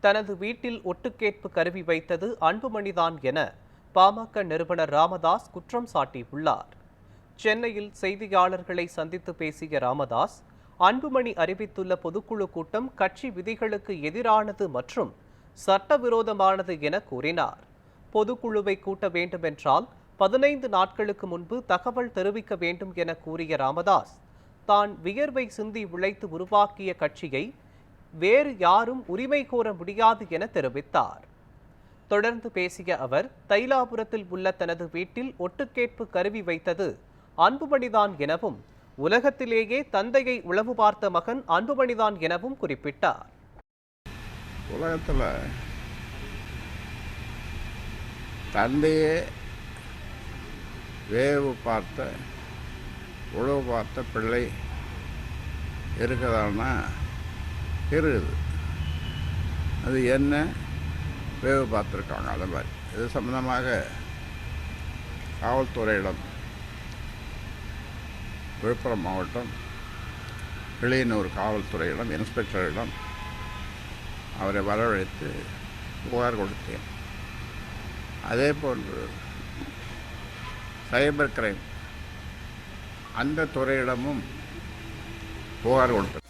தனது வீட்டில் ஒட்டுக்கேட்பு கருவி வைத்தது அன்புமணிதான் என பாமக நிறுவனர் ராமதாஸ் குற்றம் சாட்டியுள்ளார். சென்னையில் செய்தியாளர்களை சந்தித்து பேசிய ராமதாஸ், அன்புமணி அறிவித்துள்ள பொதுக்குழு கூட்டம் கட்சி விதிகளுக்கு எதிரானது மற்றும் சட்டவிரோதமானது என கூறினார். பொதுக்குழுவை கூட்ட வேண்டுமென்றால் 15 நாட்களுக்கு முன்பு தகவல் தெரிவிக்க வேண்டும் என கூறிய ராமதாஸ், தான் வியர்வை சிந்தி உழைத்து உருவாக்கிய கட்சியை வேறு யாரும் உரிமை கோர முடியாது என தெரிவித்தார். தொடர்ந்து பேசிய அவர், தைலாபுரத்தில் உள்ள தனது வீட்டில் ஒட்டுக்கேட்பு கருவி வைத்தது அன்புமணிதான் எனவும், உலகத்திலேயே தந்தையை உளவு பார்த்த மகன் அன்புமணிதான் எனவும் குறிப்பிட்டார். உலகத்தில் தந்தையே வேவு பார்த்த உழவு பார்த்த பிள்ளை இருக்குதான்னா இருக்குது. அது என்ன வேவு பார்த்துருக்காங்க. அது மாதிரி இது சம்பந்தமாக காவல்துறையிடம் விழுப்புரம் மாவட்டம் கிளியனூர் காவல்துறையிடம் இன்ஸ்பெக்டரிடம் அவரை வரவழைத்து புகார் கொடுத்தேன். அதே போன்று சைபர் கிரைம் அந்த துறையிடமும் புகார் கொடுத்தேன்.